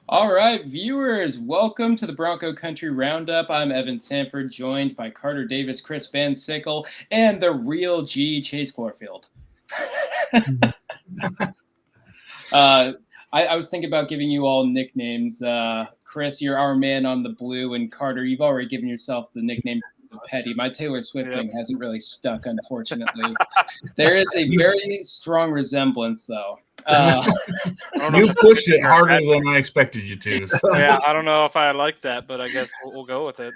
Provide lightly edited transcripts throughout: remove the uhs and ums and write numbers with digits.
All right, viewers, welcome to the Bronco Country Roundup. I'm Evan Sanford, joined by Carter Davis, Chris Van Sickle, and the real G, Chase Corfield. I was thinking about giving you all nicknames. Chris, you're our man on the blue, and Carter, you've already given yourself the nickname Petty. My Taylor Swift thing hasn't really stuck, unfortunately. There is a very strong resemblance, though. You pushed it harder than I expected you to. So. Yeah, I don't know if I like that, but I guess we'll go with it.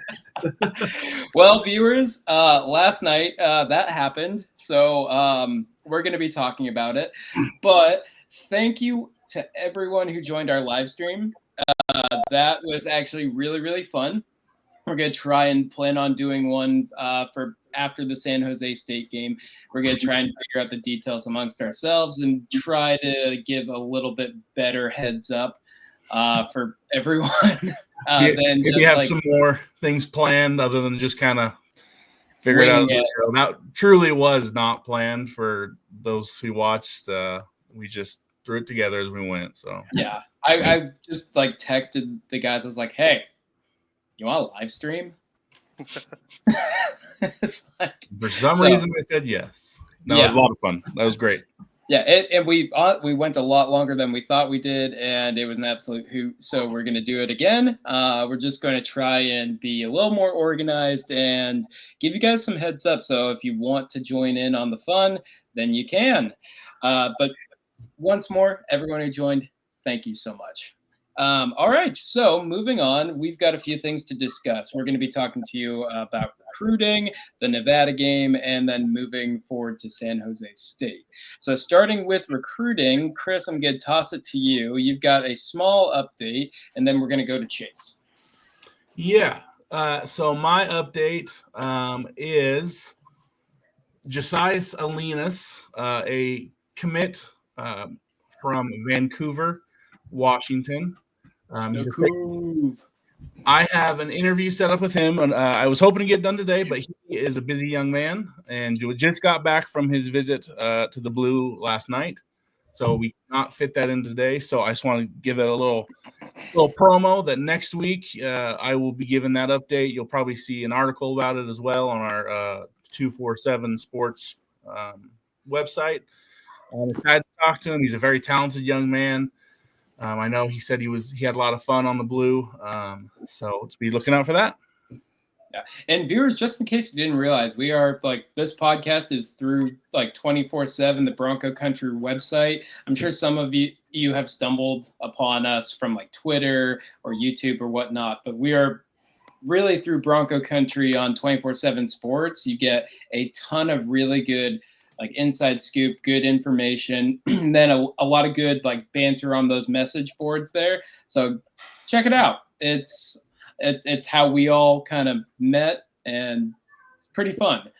Well, viewers, last night that happened, so we're going to be talking about it. But thank you to everyone who joined our live stream. That was actually really, really fun. We're going to try and plan on doing one for after the San Jose State game. We're going to try and figure out the details amongst ourselves and try to give a little bit better heads up for everyone. Maybe have some more things planned other than just kind of figure it out. That truly was not planned for those who watched. We just threw it together as we went. So yeah, I just texted the guys. I was like, "Hey, you want a live stream?" For some reason, I said yes. That was a lot of fun. That was great. Yeah, and we went a lot longer than we thought we did, and it was an absolute hoot. So we're going to do it again. We're just going to try and be a little more organized and give you guys some heads up. So if you want to join in on the fun, then you can. But once more, everyone who joined, thank you so much. All right, so moving on, we've got a few things to discuss. We're going to be talking to you about recruiting, the Nevada game, and then moving forward to San Jose State. So starting with recruiting, Chris, I'm going to toss it to you. You've got a small update, and then we're going to go to Chase. Yeah, so my update is Josias Alinas, a commit from Vancouver, Washington. I have an interview set up with him, and I was hoping to get done today, but he is a busy young man and just got back from his visit to the Blue last night, so we cannot fit that in today. So I just want to give it a little promo that next week I will be giving that update. You'll probably see an article about it as well on our 247 Sports website. I'm excited to talk to him. He's a very talented young man. I know he said he had a lot of fun on the Blue, so to be looking out for that. Yeah, and viewers, just in case you didn't realize, we are this podcast is through 24/7 the Bronco Country website. I'm sure some of you have stumbled upon us from Twitter or YouTube or whatnot, but we are really through Bronco Country on 24/7 Sports. You get a ton of really good inside scoop, good information, and then a lot of good banter on those message boards there. So check it out. It's how we all kind of met, and it's pretty fun.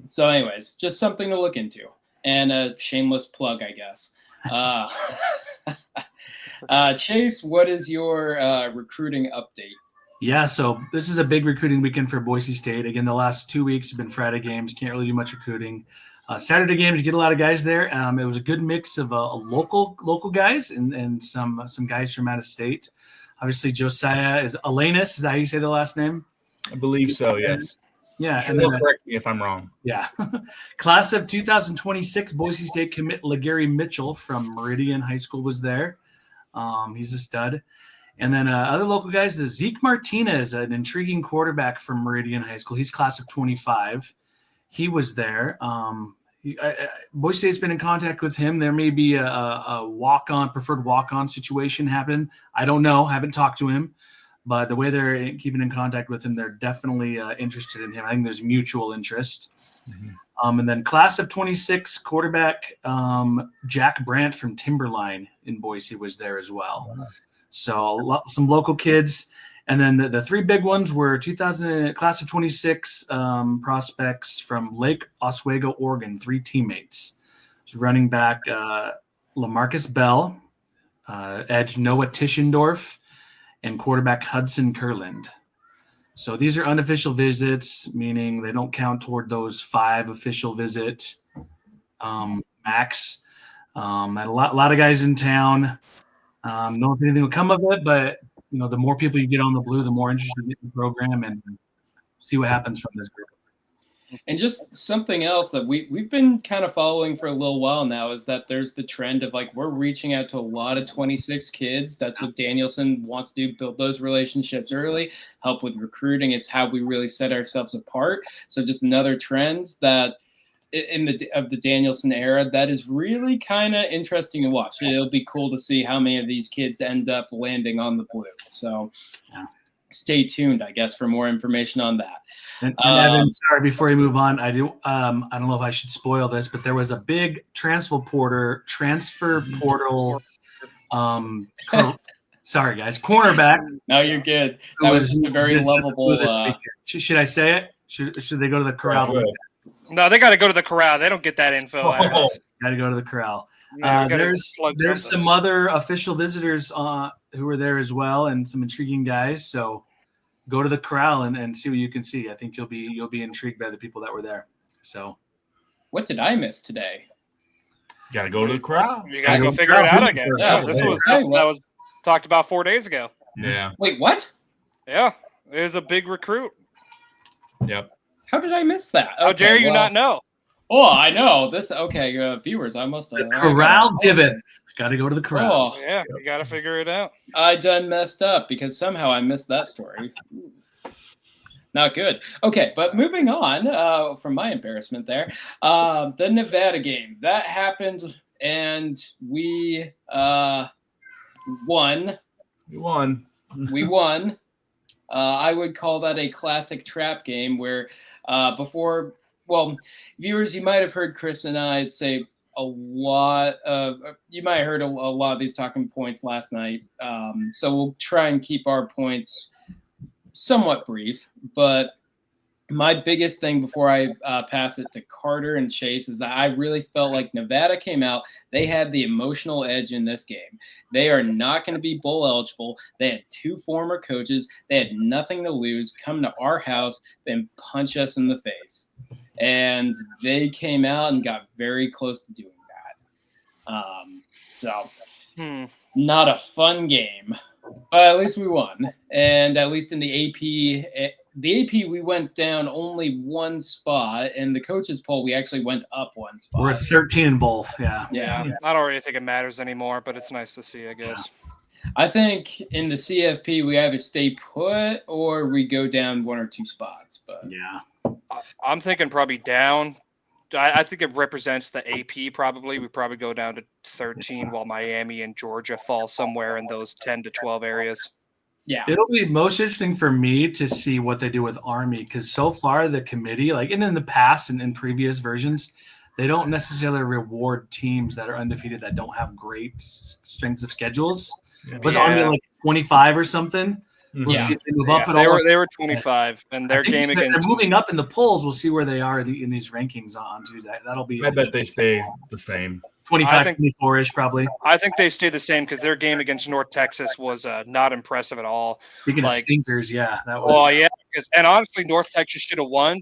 So anyways, just something to look into, and a shameless plug, I guess. Chase, what is your recruiting update? Yeah, so this is a big recruiting weekend for Boise State. Again, the last 2 weeks have been Friday games. Can't really do much recruiting. Saturday games, you get a lot of guys there. It was a good mix of local guys and some guys from out of state. Obviously, Josiah is Alinas. Is that how you say the last name? I believe so, yes. Yeah. And then correct me if I'm wrong. Yeah. Class of 2026, Boise State commit LaGary Mitchell from Meridian High School was there. He's a stud. And then other local guys, the Zeke Martinez, an intriguing quarterback from Meridian High School. He's class of 25. He was there. Boise State's been in contact with him. There may be a preferred walk-on situation happening. I don't know. Haven't talked to him. But the way they're keeping in contact with him, they're definitely interested in him. I think there's mutual interest. Mm-hmm. And then class of 26 quarterback Jack Brandt from Timberline in Boise was there as well. Wow. So some local kids. And then the three big ones were class of 26 prospects from Lake Oswego, Oregon, 3 teammates. Running back LaMarcus Bell, edge Noah Tischendorf, and quarterback Hudson Kurland. So these are unofficial visits, meaning they don't count toward those 5 official visit max. And a lot of guys in town. Don't know if anything will come of it, but the more people you get on the blue, the more interested you get in the program, and see what happens from this group. And just something else that we've been kind of following for a little while now is that there's the trend of like we're reaching out to a lot of 26 kids. That's what Danielson wants to do, build those relationships early, help with recruiting. It's how we really set ourselves apart. So just another trend that in the Danielson era that is really kind of interesting to watch. It'll be cool to see how many of these kids end up landing on the blue. So stay tuned, I guess, for more information on that. And Evan, sorry, before you move on, I don't know if I should spoil this, but there was a big transfer portal sorry guys, cornerback. No, you're good. That was just a very lovable should I say it? Should they go to the corral? No, they got to go to the corral. They don't get that info out of us. Got to go to the corral. No, there's some other official visitors who were there as well, and some intriguing guys. So go to the corral and see what you can see. I think you'll be intrigued by the people that were there. So, what did I miss today? You got to go to the corral. You got to go figure it out again. Yeah, this was something that was talked about 4 days ago. Yeah. Wait, what? Yeah, it was a big recruit. Yep. How did I miss that? How dare you not know? Oh, I know this. Okay, viewers, I must have. The corral giveth. Got to go to the corral. Oh, yeah, you got to figure it out. I done messed up because somehow I missed that story. Not good. Okay, but moving on from my embarrassment there, the Nevada game that happened, and we won. We won. I would call that a classic trap game where before. Well, viewers, you might have heard Chris and I say a lot of. You might have heard a lot of these talking points last night. So we'll try and keep our points somewhat brief. But my biggest thing before I pass it to Carter and Chase is that I really felt like Nevada came out. They had the emotional edge in this game. They are not going to be bowl eligible. They had 2 former coaches. They had nothing to lose. Come to our house, then punch us in the face. And they came out and got very close to doing that. Not a fun game, but at least we won. And at least in the AP, we went down only 1 spot. And the coaches poll, we actually went up 1 spot. We're at 13 in both. Yeah. I don't really think it matters anymore, but it's nice to see, I guess. I think in the CFP, we either stay put or we go down 1 or 2 spots. But yeah. I'm thinking probably down. I think it represents the AP probably. We probably go down to 13 while Miami and Georgia fall somewhere in those 10 to 12 areas. Yeah. It'll be most interesting for me to see what they do with Army because so far the committee, like in the past and in previous versions, they don't necessarily reward teams that are undefeated that don't have great strengths of schedules. Was Army like 25 or something? We'll see if they move up at all. They were 25, and their game against. They're moving up in the polls. We'll see where they are in these rankings on Tuesday. That'll be. I bet they stay the same. 25, 24-ish probably. I think they stay the same because their game against North Texas was not impressive at all. Speaking of stinkers, yeah, that was. Well, yeah, and honestly, North Texas should have won.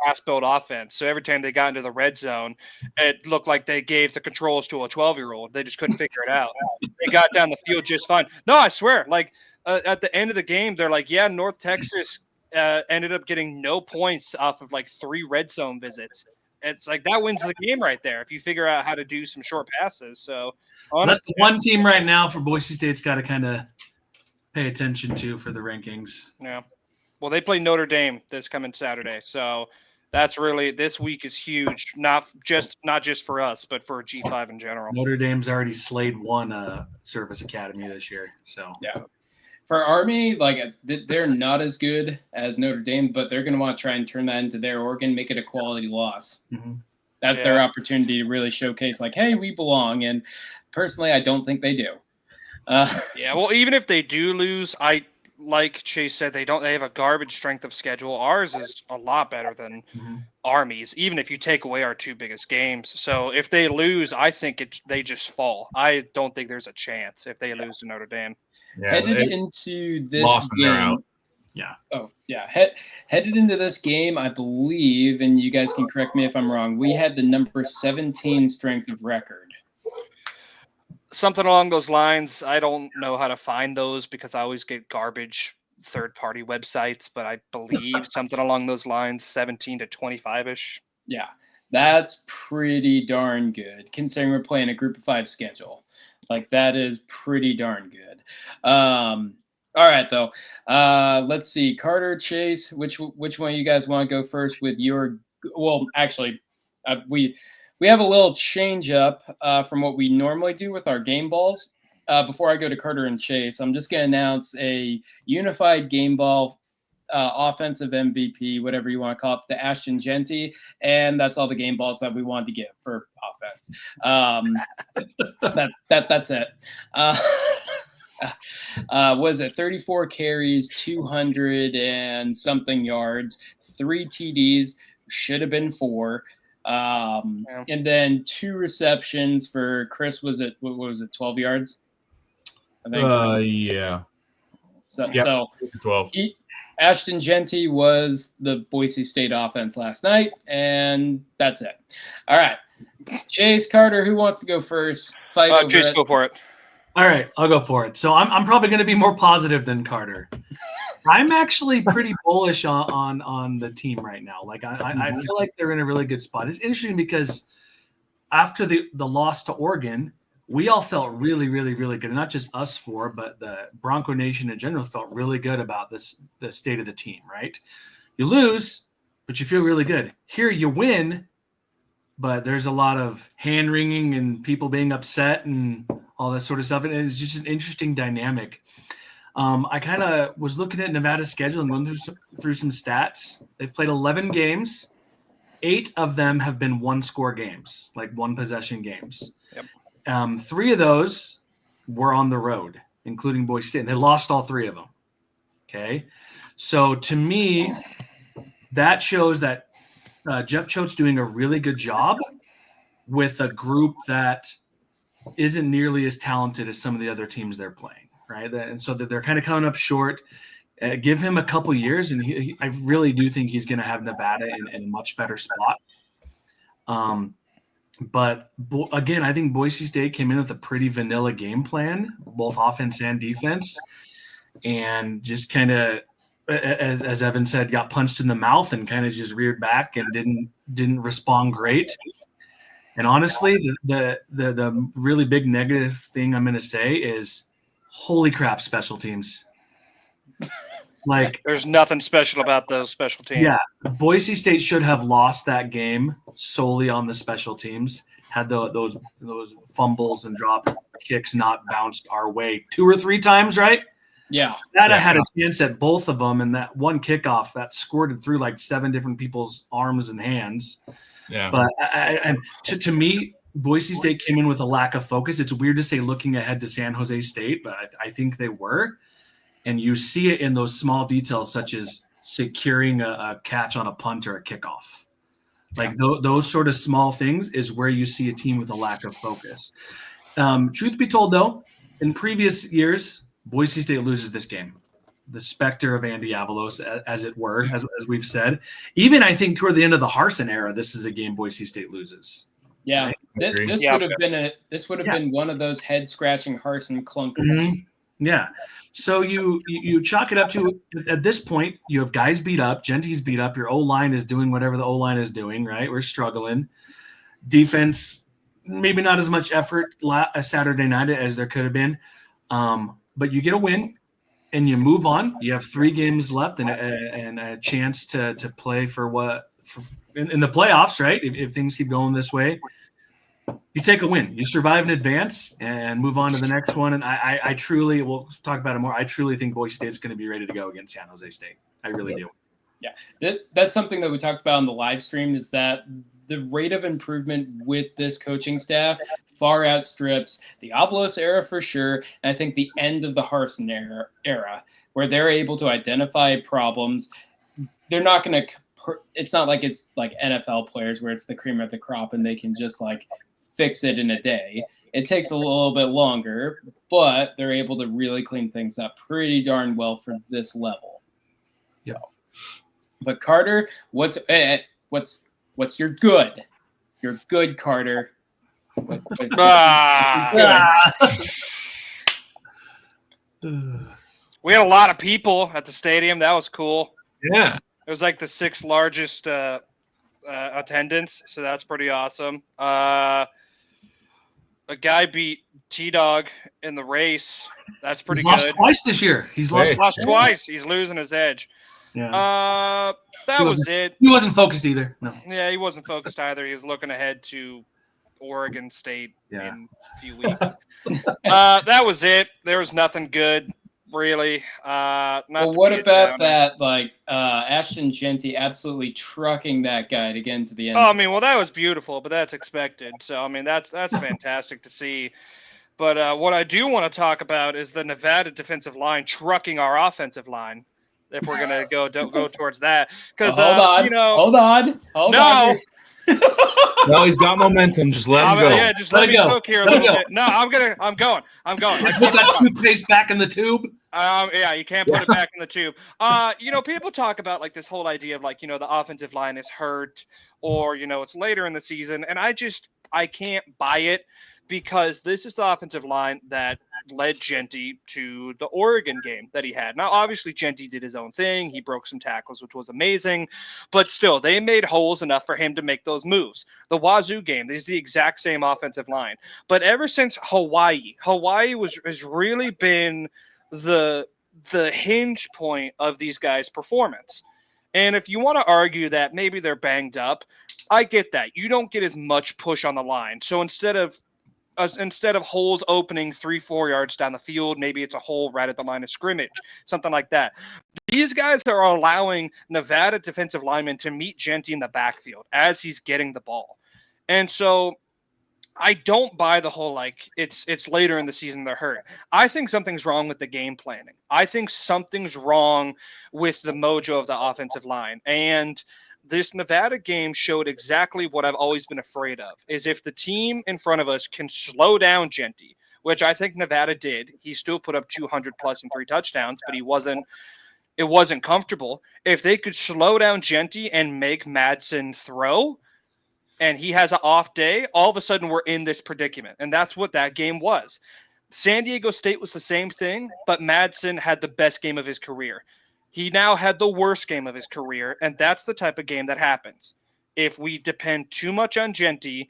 Pass-build offense. So every time they got into the red zone, it looked like they gave the controls to a 12-year-old. They just couldn't figure it out. They got down the field just fine. No, I swear, like. At the end of the game, they're like, yeah, North Texas ended up getting no points off of like 3 red zone visits. It's like that wins the game right there if you figure out how to do some short passes. So honestly, that's the one team right now for Boise State's got to kind of pay attention to for the rankings. Yeah. Well, they play Notre Dame this coming Saturday. So that's really this week is huge, not just for us, but for G5 in general. Notre Dame's already slayed 1 service academy this year. So yeah. For Army, like they're not as good as Notre Dame, but they're going to want to try and turn that into their organ, make it a quality loss. Mm-hmm. That's their opportunity to really showcase, like, hey, we belong. And personally, I don't think they do. Yeah, well, even if they do lose, like Chase said, they have a garbage strength of schedule. Ours is a lot better than Army's, even if you take away our 2 biggest games. So if they lose, I think they just fall. I don't think there's a chance if they lose to Notre Dame. Yeah, headed into this game. Yeah. Oh, yeah. Headed into this game, I believe, and you guys can correct me if I'm wrong, we had the number 17 strength of record. Something along those lines. I don't know how to find those because I always get garbage third-party websites, but I believe something along those lines, 17 to 25-ish. Yeah, that's pretty darn good considering we're playing a group of 5 schedule. Like that is pretty darn good. All right, though. Let's see, Carter, Chase. Which one of you guys want to go first with your? Well, actually, we have a little change up from what we normally do with our game balls. Before I go to Carter and Chase, I'm just going to announce a unified game ball offensive MVP, whatever you want to call it, the Ashton Genty, and that's all the game balls that we wanted to get for offense. That's it. Was it 34 carries, 200 and something yards, 3 TDs, should have been 4. And then 2 receptions for Chris. What was it, 12 yards? I think. Yeah. So 12. Ashton Genty was the Boise State offense last night, and that's it. All right. Chase, Carter, who wants to go first? Chase, go for it. All right, I'll go for it. So I'm probably going to be more positive than Carter. I'm actually pretty bullish on the team right now. Like I feel like they're in a really good spot. It's interesting because after the loss to Oregon, we all felt really, really, really good. And not just us four, but the Bronco Nation in general felt really good about the state of the team, right? You lose, but you feel really good. Here you win, but there's a lot of hand-wringing and people being upset and all that sort of stuff. And it's just an interesting dynamic. I kind of was looking at Nevada's schedule and going through some stats. They've played 11 games. 8 of them have been one-score games, like one-possession games. Yep. 3 of those were on the road, including Boise State. And they lost all 3 of them. Okay. So to me, that shows that Jeff Choate's doing a really good job with a group that isn't nearly as talented as some of the other teams they're playing, right? And so that they're kind of coming up short. Give him a couple years, and I really do think he's going to have Nevada in a much better spot. But again, I think Boise State came in with a pretty vanilla game plan, both offense and defense, and just kind of, as Evan said, got punched in the mouth and kind of just reared back and didn't respond great. And honestly, the really big negative thing I'm going to say is, holy crap, special teams. Like, there's nothing special about those special teams. Yeah, Boise State should have lost that game solely on the special teams. Had those fumbles and drop kicks not bounced our way 2 or 3 times, right? Yeah. Nevada had a chance at both of them, and that one kickoff that squirted through like 7 different people's arms and hands. Yeah. But to me, Boise State came in with a lack of focus. It's weird to say looking ahead to San Jose State, but I think they were. And you see it in those small details, such as securing a catch on a punt or a kickoff. Like those sort of small things is where you see a team with a lack of focus. Truth be told, though, in previous years, Boise State loses this game. The specter of Andy Avalos, as it were, as we've said. Even I think toward the end of the Harsin era, this is a game Boise State loses. Yeah, right? this would have been one of those head scratching Harsin clunkers. Mm-hmm. Yeah. So you chalk it up to, at this point, you have guys beat up, Genty's beat up, your O-line is doing whatever the O-line is doing, right? We're struggling. Defense, maybe not as much effort Saturday night as there could have been. But you get a win and you move on. You have 3 games left and a chance to play in the playoffs, right? If things keep going this way. You take a win, you survive in advance and move on to the next one. And I truly, we'll talk about it more. I truly think Boise State's going to be ready to go against San Jose State. I really do. Yeah, that's something that we talked about on the live stream, is that the rate of improvement with this coaching staff far outstrips the Avalos era for sure. And I think the end of the Harsin era where they're able to identify problems. They're not going to, it's not like it's like NFL players where it's the cream of the crop and they can just like fix it in a day. It takes a little bit longer, but they're able to really clean things up pretty darn well for this level. Yeah. But Carter, what's your good? Your good, Carter. We had a lot of people at the stadium. That was cool. Yeah. It was like the 6th largest attendance, so that's pretty awesome. A guy beat T-Dog in the race. That's pretty He's lost good. twice this year. He's lost Twice. He's losing his edge. Yeah. That was it. He wasn't focused either. No. Yeah, he wasn't focused either. He was looking ahead to Oregon State in a few weeks. That was it. There was nothing good, really. Well, what about that, like, Ashton Genty absolutely trucking that guy to get into the end? Oh, I mean, well, that was beautiful, but that's expected. So, I mean, that's fantastic to see. But what I do want to talk about is the Nevada defensive line trucking our offensive line. If we're gonna go towards that, because hold on. No, he's got momentum. Just let him go. Yeah, just let me cook here a little bit. No, I'm going. Put that toothpaste back in the tube. Yeah, you can't put it back in the tube. People talk about like this whole idea of like, the offensive line is hurt, or it's later in the season, and I can't buy it, because this is the offensive line that led Genty to the Oregon game that he had. Now, obviously, Genty did his own thing. He broke some tackles, which was amazing. But still, they made holes enough for him to make those moves. The Wazoo game, this is the exact same offensive line. But ever since Hawaii has really been the hinge point of these guys' performance. And if you want to argue that maybe they're banged up, I get that. You don't get as much push on the line. So instead of holes opening 3-4 yards down the field, maybe it's a hole right at the line of scrimmage, something like that. These guys are allowing Nevada defensive linemen to meet Genty in the backfield as he's getting the ball. And so I don't buy the whole, like, it's later in the season they're hurt. I think something's wrong with the game planning. I think something's wrong with the mojo of the offensive line. And this Nevada game showed exactly what I've always been afraid of, is if the team in front of us can slow down Genty, which I think Nevada did. He still put up 200 plus and 3 touchdowns, but it wasn't comfortable. If they could slow down Genty and make Madsen throw, and he has an off day, all of a sudden we're in this predicament. And that's what that game was. San Diego State was the same thing, but Madsen had the best game of his career. He now had the worst game of his career, and that's the type of game that happens. If we depend too much on Genty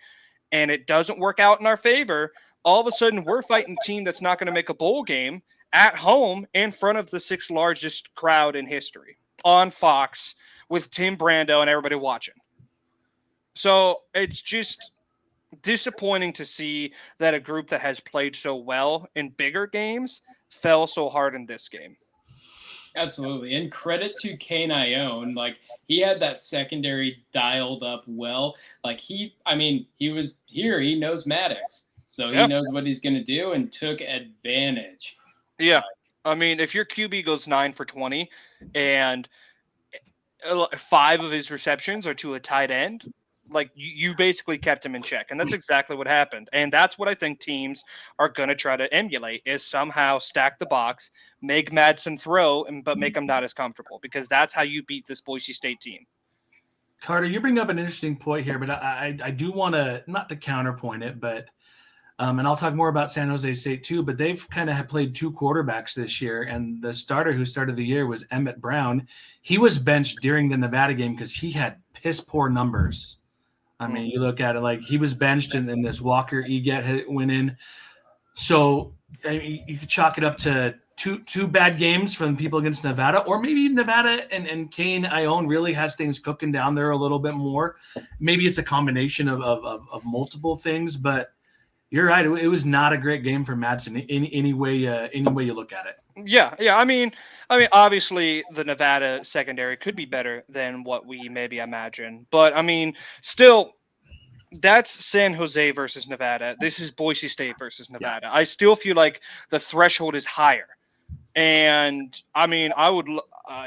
and it doesn't work out in our favor, all of a sudden we're fighting a team that's not going to make a bowl game at home in front of the 6th largest crowd in history on Fox with Tim Brando and everybody watching. So it's just disappointing to see that a group that has played so well in bigger games fell so hard in this game. Absolutely. And credit to Kane Ione. Like, he had that secondary dialed up well. Like, he was here. He knows Maddox. So he knows what he's going to do and took advantage. Yeah. I mean, if your QB goes 9 for 20 and 5 of his receptions are to a tight end, like, you basically kept him in check. And that's exactly what happened. And that's what I think teams are going to try to emulate, is somehow stack the box, make Madsen throw, but make him not as comfortable, because that's how you beat this Boise State team. Carter, you bring up an interesting point here, but I do want to, not to counterpoint it, but and I'll talk more about San Jose State too, but they've kind of played 2 quarterbacks this year, and the starter who started the year was Emmett Brown. He was benched during the Nevada game because he had piss poor numbers. I mean, you look at it, like, he was benched and then this Walker Eget went in. So I mean, you could chalk it up to two bad games from people against Nevada, or maybe Nevada and Kane Ione really has things cooking down there a little bit more. Maybe it's a combination of multiple things, but you're right. It was not a great game for Madsen any way you look at it. Yeah. I mean, obviously the Nevada secondary could be better than what we maybe imagine, but I mean, still, that's San Jose versus Nevada. This is Boise State versus Nevada. I still feel like the threshold is higher. And I mean, I would,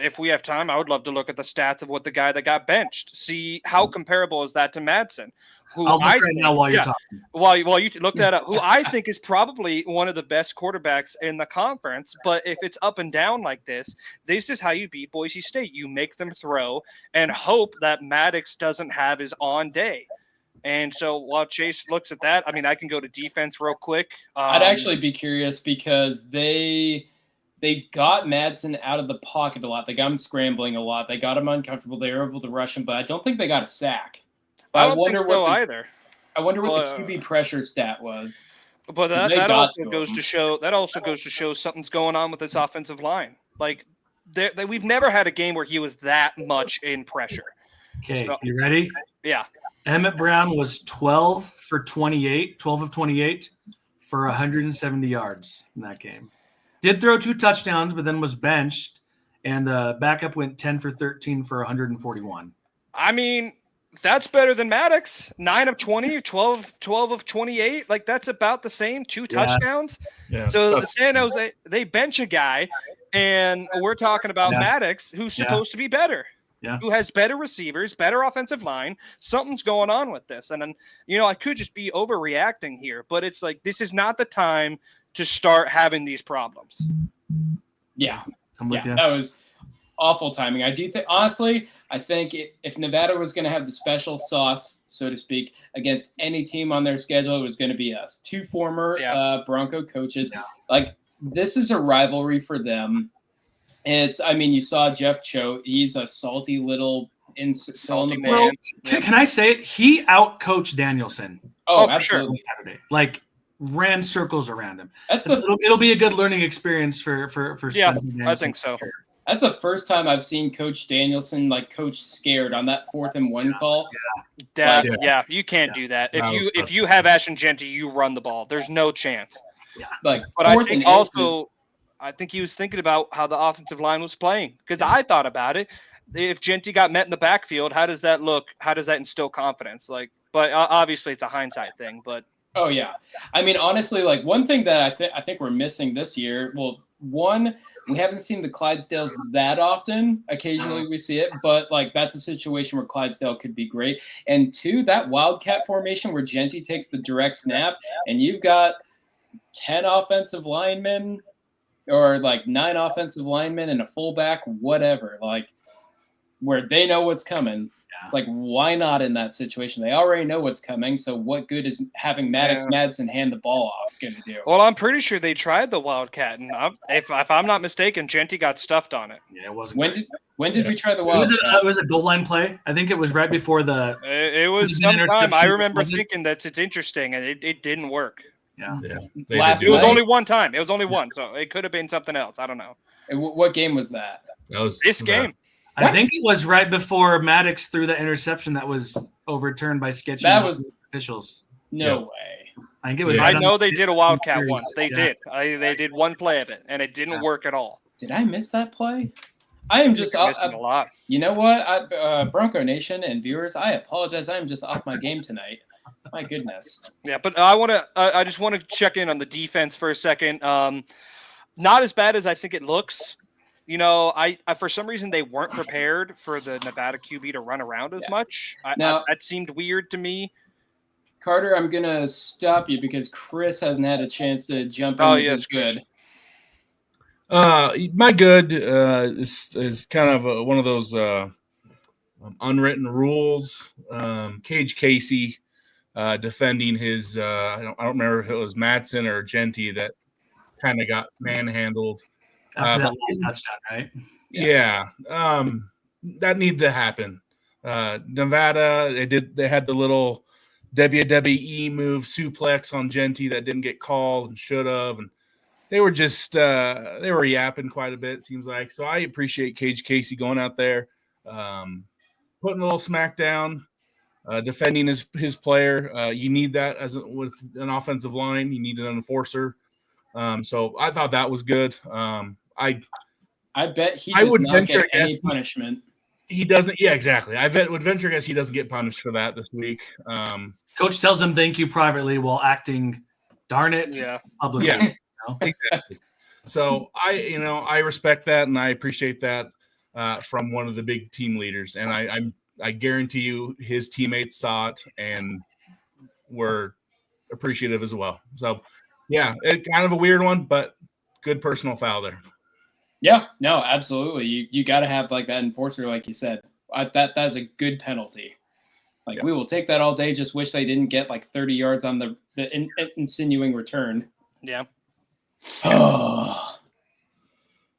if we have time, I would love to look at the stats of what the guy that got benched, see how comparable is that to Madsen. I'll look right now while you're talking. While you look that up, who I think is probably one of the best quarterbacks in the conference. But if it's up and down like this is how you beat Boise State. You make them throw and hope that Maddox doesn't have his on day. And so while Chase looks at that, I mean, I can go to defense real quick. I'd actually be curious because they got Madsen out of the pocket a lot. They got him scrambling a lot. They got him uncomfortable. They were able to rush him, but I don't think they got a sack. But I don't think so either. I wonder what the QB pressure stat was. But that also goes to show something's going on with this offensive line. Like we've never had a game where he was that much in pressure. Okay, so, you ready? Yeah. Emmett Brown was 12 of 28 for 170 yards in that game. Did throw 2 touchdowns, but then was benched, and the backup went 10 for 13 for 141. I mean, that's better than Maddox. 9 of 20, 12 of 28. Like, that's about the same. 2 touchdowns. Yeah. So the San Jose, they bench a guy, and we're talking about Maddox, who's supposed to be better. Yeah. Who has better receivers, better offensive line. Something's going on with this. And then, I could just be overreacting here, but it's like, this is not the time to start having these problems. Yeah. I'm with you. That was awful timing. I do think, honestly, I think if Nevada was going to have the special sauce, so to speak, against any team on their schedule, it was going to be us. 2 former Bronco coaches. Yeah. Like, this is a rivalry for them. You saw Jeff Cho. He's a salty little salty man. Can I say it? He outcoached Danielson. Oh, absolutely. Sure. Like, ran circles around him. It'll be a good learning experience for yeah, Spencer Danielson. I think so. That's the first time I've seen Coach Danielson coach scared on that 4th and 1 call. Yeah, you can't do that. If you have Ashton Genty, you run the ball. There's no chance. Yeah. But I think also I think he was thinking about how the offensive line was playing, because I thought about it. If Genty got met in the backfield, how does that look? How does that instill confidence? But obviously it's a hindsight thing. But oh yeah, I mean honestly, one thing that I think we're missing this year. Well, one, we haven't seen the Clydesdales that often. Occasionally we see it, but that's a situation where Clydesdale could be great. And 2, that wildcat formation where Genty takes the direct snap, and you've got 10 offensive linemen. Or 9 offensive linemen and a fullback, whatever, where they know what's coming. Yeah. Why not in that situation? They already know what's coming. So what good is having Madsen hand the ball off going to do? Well, I'm pretty sure they tried the Wildcat, and if I'm not mistaken, Genty got stuffed on it. Yeah, it wasn't. When did we try the Wildcat? It was a goal line play. I think it was right before the. It was sometime. I remember thinking that it's interesting, and it didn't work. Yeah. It was only one time. It was only one, so it could have been something else. I don't know. What game was that? That was this game. I think it was right before Maddox threw the interception that was overturned by sketchy officials. No way. I think it was. I know they did a Wildcat once. They did. They did one play of it, and it didn't work at all. Did I miss that play? I am just off. A lot. You know what, Bronco Nation and viewers, I apologize. I am just off my game tonight. My goodness. Yeah, but I just want to check in on the defense for a second. Not as bad as I think it looks. I for some reason they weren't prepared for the Nevada QB to run around as much. That seemed weird to me. Carter, I'm gonna stop you because Chris hasn't had a chance to jump in. Oh yes, good. My good is kind of one of those unwritten rules. Cage Casey. Defending his, I don't remember if it was Madsen or Genty that kind of got manhandled. After that last touchdown, right? Yeah. That needed to happen. Nevada, they had the little WWE move suplex on Genty that didn't get called and should have, and they were just they were yapping quite a bit, seems like. So I appreciate Cage Casey going out there, putting a little smack down. Defending his player, you need that with an offensive line. You need an enforcer. So I thought that was good. I bet he does not get any punishment. He doesn't. Yeah, exactly. I would venture guess he doesn't get punished for that this week. Coach tells him thank you privately while acting, darn it, publicly. Yeah, exactly. So I respect that and I appreciate that from one of the big team leaders, and I guarantee you his teammates saw it and were appreciative as well. So, yeah, it's kind of a weird one, but good personal foul there. Yeah, no, absolutely. You got to have that enforcer, like you said. That's a good penalty. Like, we will take that all day. Just wish they didn't get like 30 yards on the insinuating return. Yeah. Oh,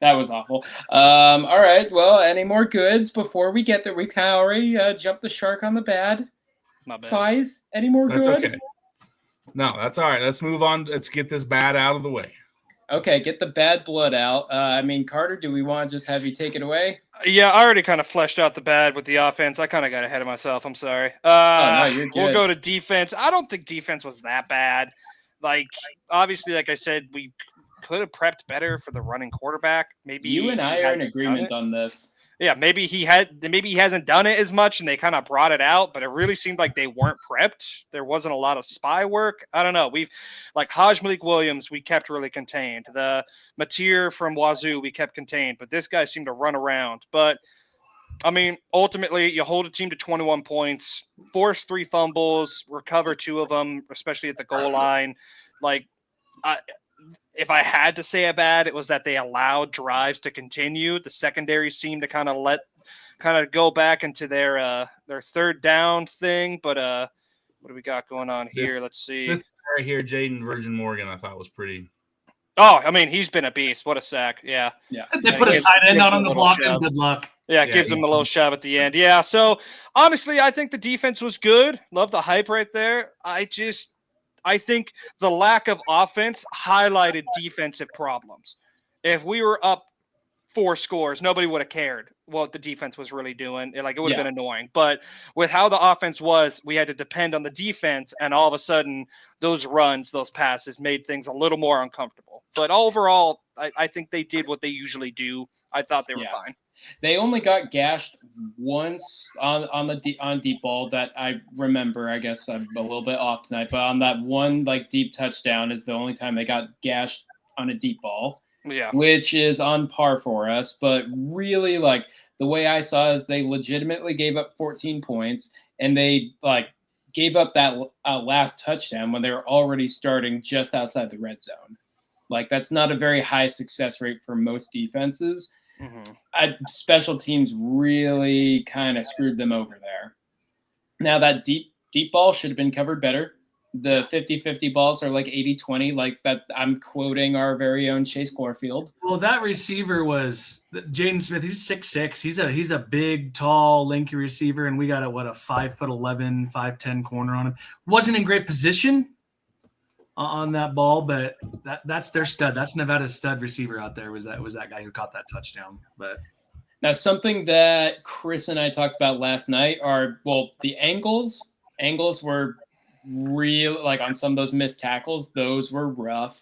that was awful. All right. Well, any more goods before we get there? We kind of already jumped the shark on the bad. My bad. Guys, any more That's good? okay. No, that's all right. Let's move on. Let's get this bad out of the way. Okay, get the bad blood out. I mean, Carter, do we want to just have you take it away? Yeah, I already kind of fleshed out the bad with the offense. I kind of got ahead of myself. I'm sorry. No, you're good. We'll go to defense. I don't think defense was that bad. Like, obviously, like I said, we could have prepped better for the running quarterback. Maybe You and I are in agreement on this. Yeah, maybe he hasn't done it as much, and they kind of brought it out, but it really seemed like they weren't prepped. There wasn't a lot of spy work. I don't know. We've like Haj Malik Williams, we kept really contained. The Mateer from Wazoo, we kept contained, but this guy seemed to run around. But I mean, ultimately, you hold a team to 21 points, force 3 fumbles, recover 2 of them, especially at the goal line. Like, if I had to say a bad, it was that they allowed drives to continue. The secondary seemed to kind of go back into their third down thing. But what do we got going on here? Let's see. This guy right here, Jaden Virgin Morgan, I thought was pretty. Oh, I mean, he's been a beast. What a sack. Yeah. They put a tight end on him to block him. Good luck. Yeah, gives him a little shove at the end. Yeah, so honestly, I think the defense was good. Love the hype right there. I think the lack of offense highlighted defensive problems. If we were up 4 scores, nobody would have cared what the defense was really doing. It would have been annoying. But with how the offense was, we had to depend on the defense, and all of a sudden, those runs, those passes made things a little more uncomfortable. But overall, I think they did what they usually do. I thought they were fine. They only got gashed once on deep ball that I remember. I guess I'm a little bit off tonight, but on that one deep touchdown is the only time they got gashed on a deep ball. Yeah, which is on par for us. But really, the way I saw is they legitimately gave up 14 points, and they gave up that last touchdown when they were already starting just outside the red zone. That's not a very high success rate for most defenses. Mm-hmm. Special teams really kind of screwed them over there. Now that deep ball should have been covered better. The 50-50 balls are 80-20, like that. I'm quoting our very own Chase Glorfield. Well, that receiver was Jaden Smith. He's 6'6". He's a big, tall, lanky receiver, and we got a 5'11", 5'10" corner on him. Wasn't in great position on that ball, but that's their stud. That's Nevada's stud receiver out there. Was that guy who caught that touchdown? But now something that Chris and I talked about last night are the angles. Angles were real, on some of those missed tackles, those were rough.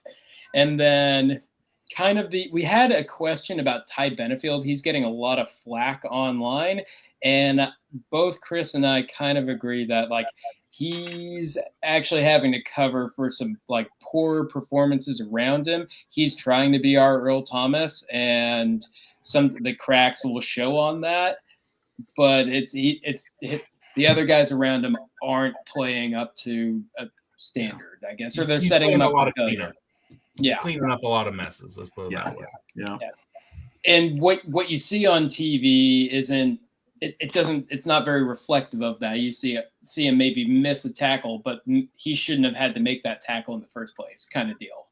And then we had a question about Ty Benfield. He's getting a lot of flack online, and both Chris and I kind of agree that he's actually having to cover for some poor performances around him. He's trying to be our Earl Thomas, and the cracks will show on that, but the other guys around him aren't playing up to a standard, I guess, or they're setting him up a lot of cleanup. Yeah, cleaning up a lot of messes. Let's put it that way. Yeah. Yes. And what you see on TV isn't it's not very reflective of that. You see him maybe miss a tackle, but he shouldn't have had to make that tackle in the first place, kind of deal.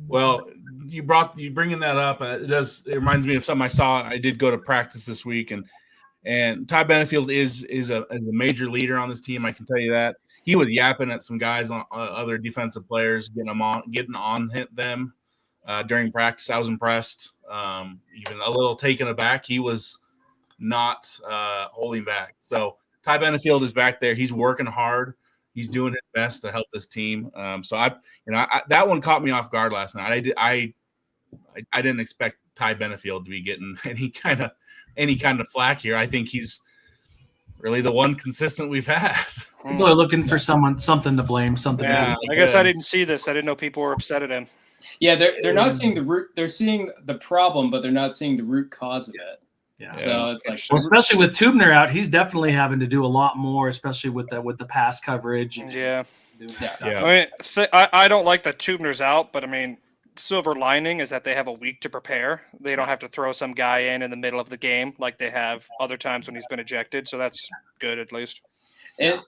Well, you bringing that up. It reminds me of something I saw. I did go to practice this week, and Ty Benfield is a major leader on this team. I can tell you that. He was yapping at some guys, on other defensive players, getting on them during practice. I was impressed. Even a little taken aback. He was not holding back. So Ty Benfield is back there. He's working hard. He's doing his best to help this team. So that one caught me off guard last night. I didn't expect Ty Benfield to be getting any kind of flack here. I think he's really the one consistent we've had. People are looking for something to blame. Yeah, I guess I didn't see this. I didn't know people were upset at him. Yeah, they're not seeing the root. They're seeing the problem, but they're not seeing the root cause of it. Yeah. So it's especially with Tubner out, he's definitely having to do a lot more, especially with the pass coverage. Yeah. Yeah. I mean, I don't like that Tubner's out, but I mean, silver lining is that they have a week to prepare. They don't have to throw some guy in the middle of the game like they have other times when he's been ejected. So that's good, at least.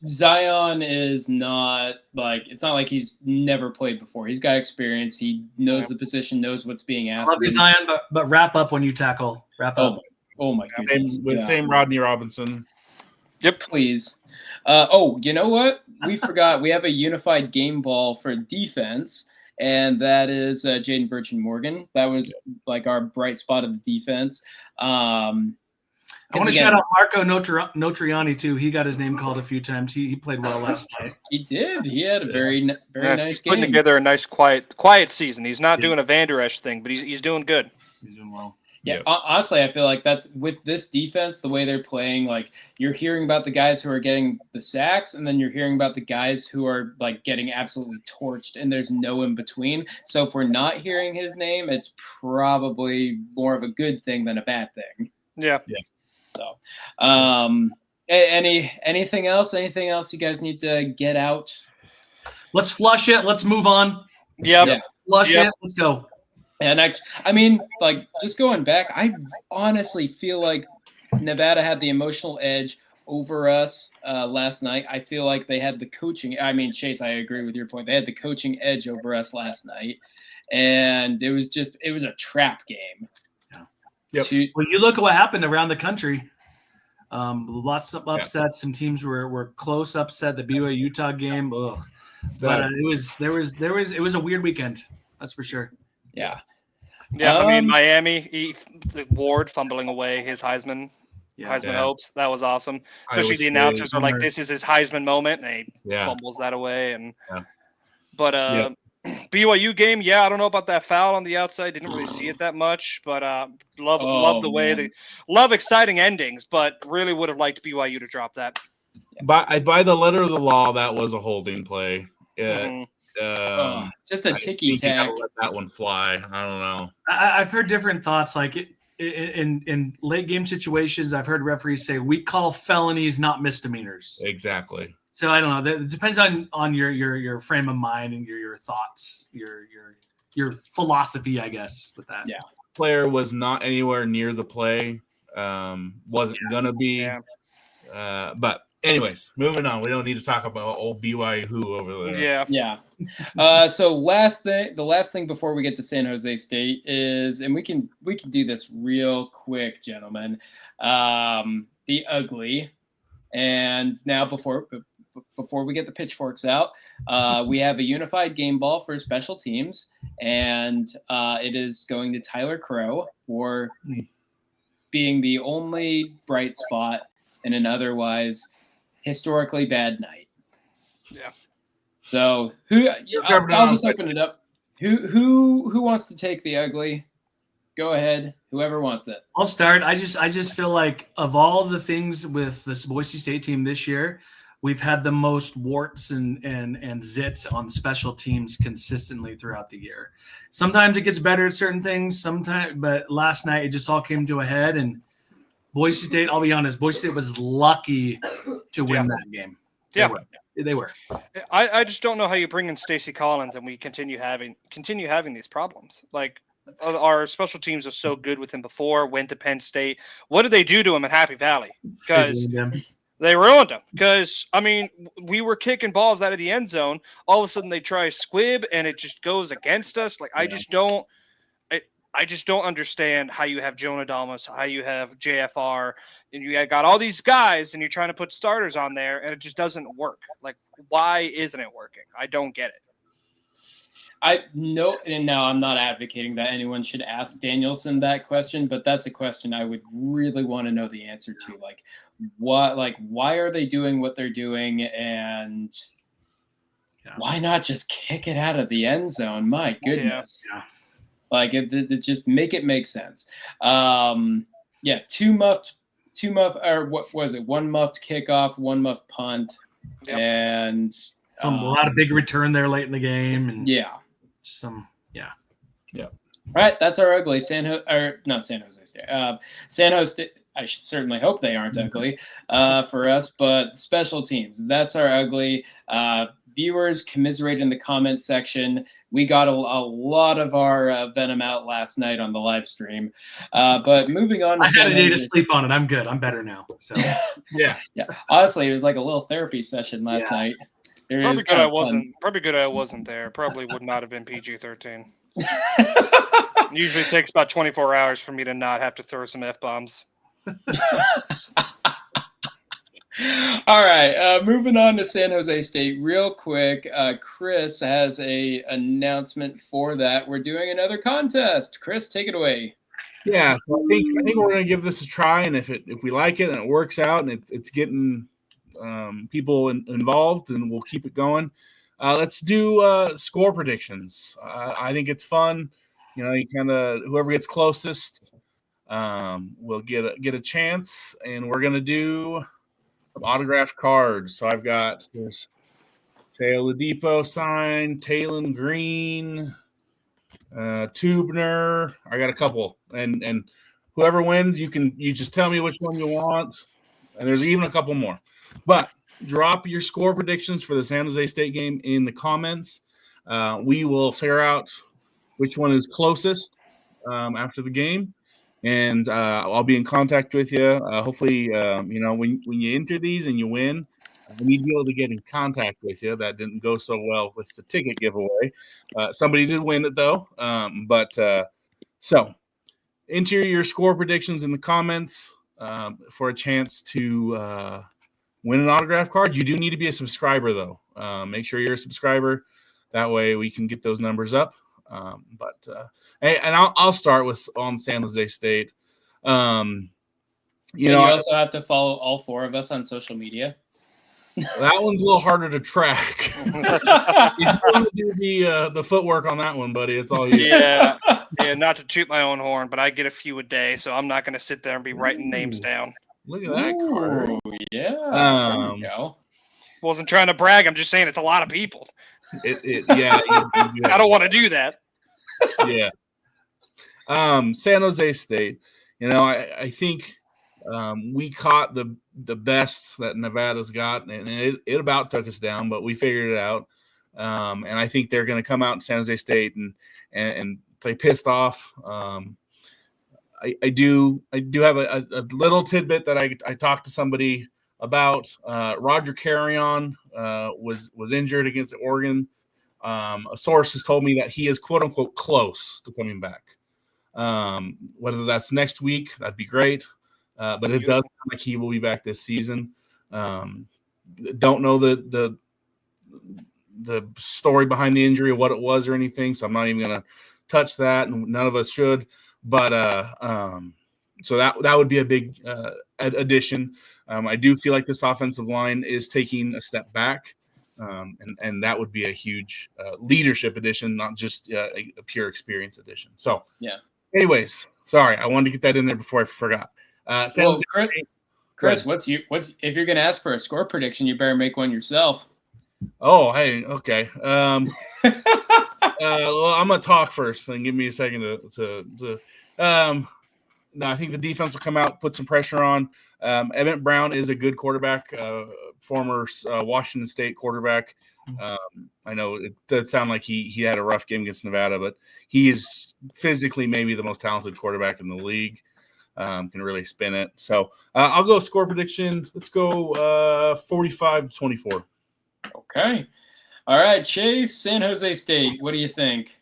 Zion is not like, it's not like he's never played before. He's got experience. He knows the position, knows what's being asked. Love you, Zion, but wrap up when you tackle. Wrap up. Oh my goodness. Same Rodney Robinson. Yep. Please. Oh, you know what? We forgot. We have a unified game ball for defense, and that is Jaden Virgin Morgan. That was like our bright spot of the defense. I want to shout out Marco Notriani too. He got his name called a few times. He played well last night. He did. He had a very nice game. Putting together a nice quiet season. He's not doing a Van Der Esch thing, but he's doing good. He's doing well. Yeah, honestly, I feel like that's with this defense, the way they're playing, like you're hearing about the guys who are getting the sacks, and then you're hearing about the guys who are like getting absolutely torched, and there's no in between. So if we're not hearing his name, it's probably more of a good thing than a bad thing. Yeah. So, anything else? Anything else you guys need to get out? Let's flush it. Let's move on. Yeah. Flush it. Let's go. And I mean, like, just going back, I honestly feel like Nevada had the emotional edge over us last night. I feel like they had the coaching. I mean, Chase, I agree with your point. They had the coaching edge over us last night. And it was a trap game. Yep. Well, you look at what happened around the country. Lots of upsets. Some teams were close upset. The BYU Utah game. Ugh. But it was a weird weekend. That's for sure. Yeah. Yeah, I mean, Miami, Ward fumbling away his Heisman hopes. That was awesome. Especially the announcers are like, this is his Heisman moment, and he fumbles that away. But BYU game, I don't know about that foul on the outside. Didn't really see it that much, but love the way love exciting endings, but really would have liked BYU to drop that. By the letter of the law, that was a holding play. Just a ticky tack. Let that one fly. I don't know. I've heard different thoughts. Like in late game situations, I've heard referees say we call felonies not misdemeanors. Exactly. So I don't know. It depends on your frame of mind and your thoughts, your philosophy, I guess, with that. Yeah. Player was not anywhere near the play. Wasn't gonna be. But anyways, moving on. We don't need to talk about old BYU over there. Yeah. So the last thing before we get to San Jose State is, and we can do this real quick, gentlemen. The ugly. And now before we get the pitchforks out, we have a unified game ball for special teams, and it is going to Tyler Crow for being the only bright spot in an otherwise historically bad night. Yeah. So I'll just open it up. Who wants to take the ugly? Go ahead. Whoever wants it. I'll start. I just feel like of all the things with this Boise State team this year, we've had the most warts and zits on special teams consistently throughout the year. Sometimes it gets better at certain things, but last night it just all came to a head. And Boise State, I'll be honest, Boise State was lucky to win that game. They were. I just don't know how you bring in Stacey Collins and we continue having these problems. Like, our special teams are so good with him before, went to Penn State. What did they do to him at Happy Valley? Because they ruined him. Because, I mean, we were kicking balls out of the end zone. All of a sudden they try squib and it just goes against us. Like, I just don't understand how you have Jonah Damas, how you have JFR, and you got all these guys and you're trying to put starters on there and it just doesn't work. Like, why isn't it working? I don't get it. And now I'm not advocating that anyone should ask Danielson that question, but that's a question I would really want to know the answer to. Like, why are they doing what they're doing, and why not just kick it out of the end zone? My goodness. Yeah. Like, it just make sense. Two muffed, or what was it? One muffed kickoff, one muffed punt, and a lot of big return there late in the game, and All right, that's our ugly. San Jose State. San Jose State. I should certainly hope they aren't ugly for us, but special teams. That's our ugly. viewers commiserate in the comments section. We got a lot of our venom out last night on the live stream. But moving on to I had a day to Jose. sleep on it. I'm good. I'm better now. So Yeah. Honestly, it was like a little therapy session last night. Probably good I wasn't. Probably good I wasn't there. Probably would not have been PG-13. Usually takes about 24 hours for me to not have to throw some F-bombs. All right, moving on to San Jose State real quick. Chris has a announcement for that. We're doing another contest. Chris, take it away. Yeah, so I think we're gonna give this a try, and if we like it and it works out and it's getting people involved, then we'll keep it going. Let's do score predictions. I think it's fun. You kind of whoever gets closest will get a chance, and we're gonna do some autographed cards. So I've got this Teo Ladipo signed, Talon Green, Tubner. I got a couple, and whoever wins, you just tell me which one you want, and there's even a couple more. But drop your score predictions for the San Jose State game in the comments. We will figure out which one is closest after the game, and I'll be in contact with you. Hopefully, when you enter these and you win, I need to be able to get in contact with you. That didn't go so well with the ticket giveaway. Somebody did win it though. So enter your score predictions in the comments for a chance to win an autograph card. You do need to be a subscriber though. Make sure you're a subscriber. That way we can get those numbers up. And I'll start with on San Jose State. You also have to follow all four of us on social media. That one's a little harder to track. If you want to do the footwork on that one, buddy, it's all you. Yeah, not to toot my own horn, but I get a few a day, so I'm not going to sit there and be writing names down. Look at that card. Yeah. There you go. Wasn't trying to brag. I'm just saying it's a lot of people. Yeah. I don't want to do that. Yeah. San Jose State. I think we caught the best that Nevada's got, and it about took us down, but we figured it out. And I think they're going to come out in San Jose State and play pissed off. I do have a little tidbit that I talked to somebody about. Roger Carrion was injured against Oregon. A source has told me that he is quote unquote close to coming back. Whether that's next week, that'd be great. But it does sound like he will be back this season. Don't know the story behind the injury or what it was or anything, so I'm not even going to touch that, and none of us should. But so that would be a big addition. I do feel like this offensive line is taking a step back, and that would be a huge leadership addition, not just a pure experience addition. So yeah. Anyways, sorry, I wanted to get that in there before I forgot. Chris, what's if you're going to ask for a score prediction, you better make one yourself. Oh, hey, okay. Well, I'm gonna talk first, and give me a second to. No, I think the defense will come out, put some pressure on. Emmett Brown is a good quarterback, former Washington State quarterback. I know it does sound like he had a rough game against Nevada, but he is physically maybe the most talented quarterback in the league. Can really spin it. So I'll go score prediction. Let's go 45-24. Okay. All right, Chase, San Jose State. What do you think?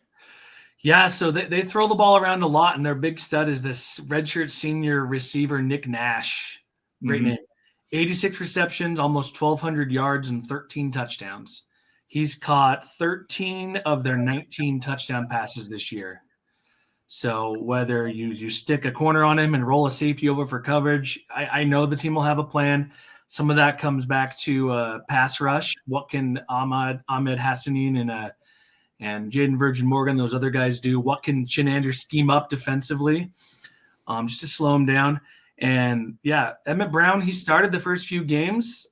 Yeah, so they throw the ball around a lot, and their big stud is this redshirt senior receiver, Nick Nash. Great name. 86 receptions, almost 1,200 yards, and 13 touchdowns. He's caught 13 of their 19 touchdown passes this year. So whether you stick a corner on him and roll a safety over for coverage, I know the team will have a plan. Some of that comes back to pass rush. What can Ahmed Hassanin and Jaden Virgin Morgan, those other guys do? What can Chinander scheme up defensively just to slow him down? And, yeah, Emmett Brown, he started the first few games.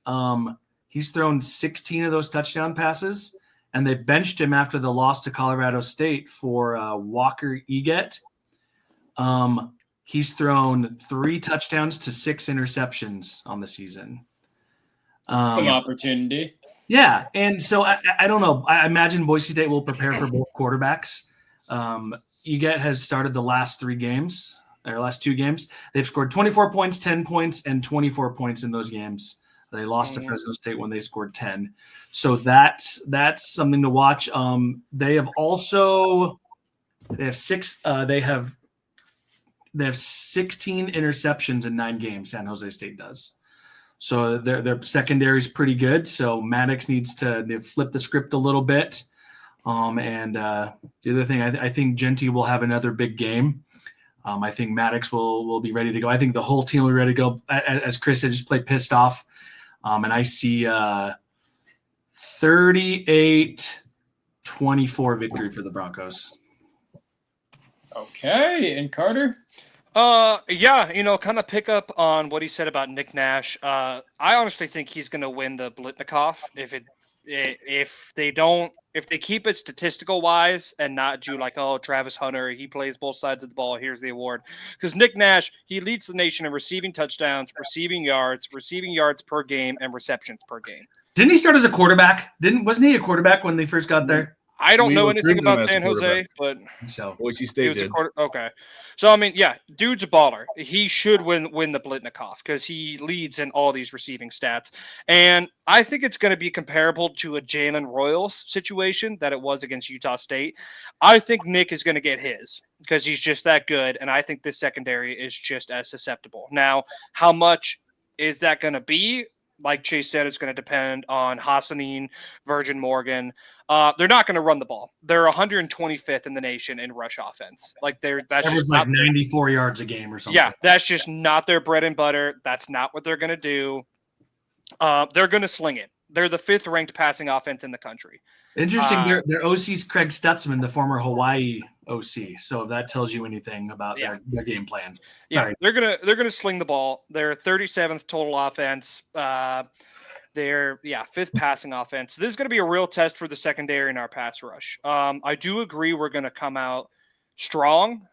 He's thrown 16 of those touchdown passes, and they benched him after the loss to Colorado State for Walker Eget. He's thrown 3 touchdowns to 6 interceptions on the season. Some opportunity. Yeah, and so I don't know. I imagine Boise State will prepare for both quarterbacks. UGET has started the last 3 games, or last 2 games. They've scored 24 points, 10 points, and 24 points in those games. They lost to Fresno State when they scored 10. So that's something to watch. They have 16 interceptions in 9 games. San Jose State does. So their secondary is pretty good. So Maddox needs to flip the script a little bit. And the other thing, I think Genty will have another big game. I think Maddox will be ready to go. I think the whole team will be ready to go. As Chris said, just play pissed off. And I see 38-24 victory for the Broncos. Okay, and Carter? Yeah, kind of pick up on what he said about Nick Nash. I honestly think he's going to win the Blitnikoff if they keep it statistical wise and not do like, oh, Travis Hunter, he plays both sides of the ball, here's the award. Because Nick Nash, he leads the nation in receiving touchdowns, receiving yards per game, and receptions per game. Didn't he start as a quarterback? Wasn't he a quarterback when they first got there? I don't know anything about San Jose, but so Boise State did. Okay. So, I mean, yeah, dude's a baller. He should win the Blitnikoff because he leads in all these receiving stats. And I think it's going to be comparable to a Jalen Royals situation that it was against Utah State. I think Nick is going to get his because he's just that good, and I think this secondary is just as susceptible. Now, how much is that going to be? Like Chase said, it's going to depend on Hassanin, Virgin Morgan. They're not going to run the ball. They're 125th in the nation in rush offense. That's just like 94 yards a game or something. Yeah, that's just not their bread and butter. That's not what they're going to do. They're going to sling it. They're the 5th ranked passing offense in the country. Interesting. Their OC's Craig Stutzman, the former Hawaii OC. So if that tells you anything about their game plan. Yeah, they're gonna sling the ball. They're 37th total offense. They're 5th passing offense. This is gonna be a real test for the secondary in our pass rush. I do agree we're gonna come out strong,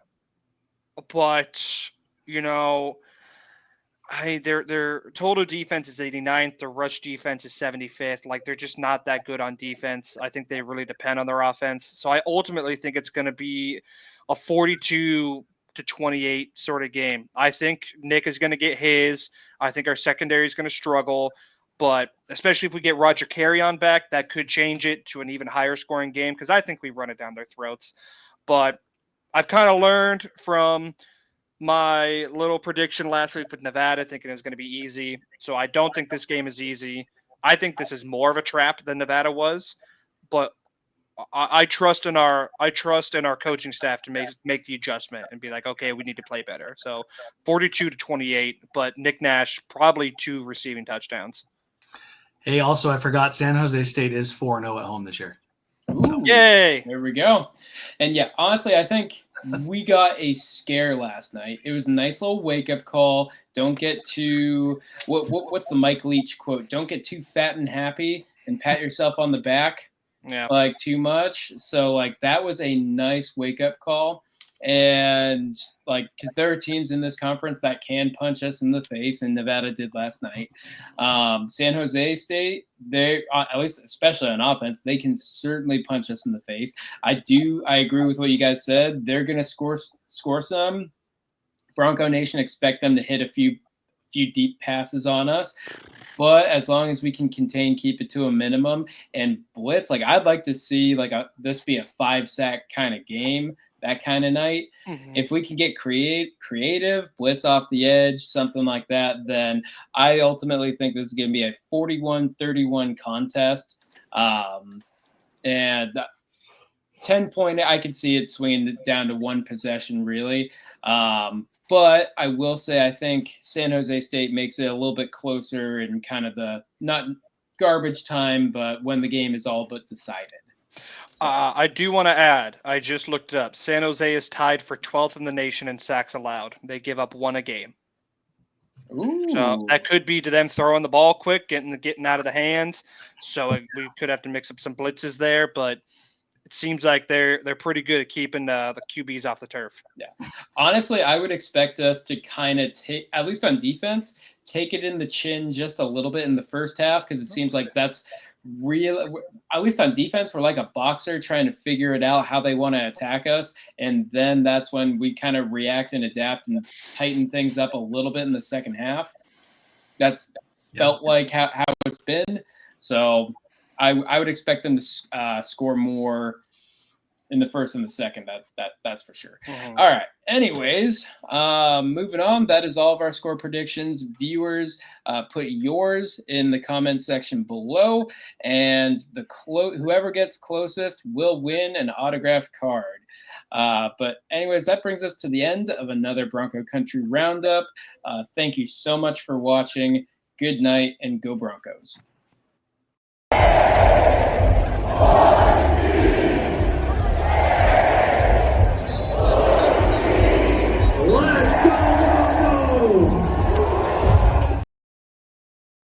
but their total defense is 89th. Their rush defense is 75th. Like, they're just not that good on defense. I think they really depend on their offense. So I ultimately think it's going to be a 42-28 sort of game. I think Nick is going to get his. I think our secondary is going to struggle. But especially if we get Roger Carrion back, that could change it to an even higher scoring game because I think we run it down their throats. But I've kind of learned from my little prediction last week with Nevada, thinking it was going to be easy. So I don't think this game is easy. I think this is more of a trap than Nevada was, but I trust in our coaching staff to make the adjustment and be like, okay, we need to play better. So 42-28, but Nick Nash probably 2 receiving touchdowns. Hey, also I forgot San Jose State is 4-0 at home this year. Ooh, yay! There we go. And yeah, honestly, I think we got a scare last night. It was a nice little wake-up call. Don't get too what's the Mike Leach quote? Don't get too fat and happy and pat yourself on the back too much. So that was a nice wake-up call. And because there are teams in this conference that can punch us in the face, and Nevada did last night. San Jose State, they at least, especially on offense, they can certainly punch us in the face. I agree with what you guys said. They're going to score some. Bronco Nation expect them to hit a few deep passes on us. But as long as we can keep it to a minimum and blitz, I'd like to see this be a 5-sack kind of game. That kind of night. Mm-hmm. If we can get creative, blitz off the edge, something like that, then I ultimately think this is going to be a 41-31 contest. And 10-point, I could see it swinging down to 1 possession, really. But I will say I think San Jose State makes it a little bit closer in kind of the not garbage time, but when the game is all but decided. I do want to add, I just looked it up. San Jose is tied for 12th in the nation in sacks allowed. They give up 1 a game. Ooh. So that could be to them throwing the ball quick, getting out of the hands. So we could have to mix up some blitzes there, but it seems like they're pretty good at keeping the QBs off the turf. Yeah. Honestly, I would expect us to kind of take, at least on defense, take it in the chin just a little bit in the first half because it seems like that's real, at least on defense, we're like a boxer trying to figure it out how they want to attack us. And then that's when we kind of react and adapt and tighten things up a little bit in the second half. That's felt like how it's been. So I would expect them to score more in the first and the second. That's for sure. Mhm. All right. Anyways, moving on. That is all of our score predictions. Viewers, put yours in the comment section below, and whoever gets closest will win an autographed card. But anyways, that brings us to the end of another Bronco Country Roundup. Thank you so much for watching. Good night and go Broncos.